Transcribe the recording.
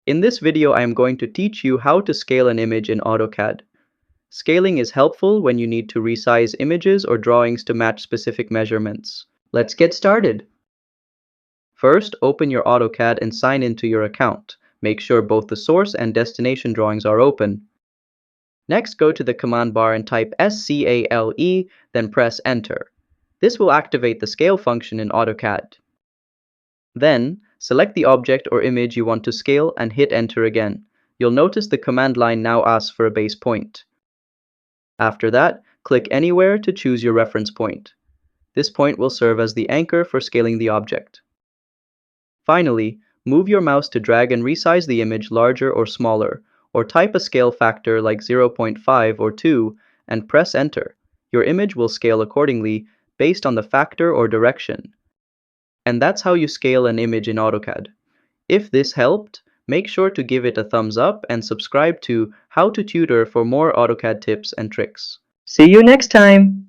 In this video, I am going to teach you how to scale an image in AutoCAD. Scaling is helpful when you need to resize images or drawings to match specific measurements. Let's get started. First, open your AutoCAD and sign into your account. Make sure both the source and destination drawings are open. Next, go to the command bar and type SCALE, then press Enter. This will activate the scale function in AutoCAD. Then, select the object or image you want to scale and hit Enter again. You'll notice the command line now asks for a base point. After that, click anywhere to choose your reference point. This point will serve as the anchor for scaling the object. Finally, move your mouse to drag and resize the image larger or smaller, or type a scale factor like 0.5 or 2 and press Enter. Your image will scale accordingly based on the factor or direction. And that's how you scale an image in AutoCAD. If this helped, make sure to give it a thumbs up and subscribe to How to Tutor for more AutoCAD tips and tricks. See you next time!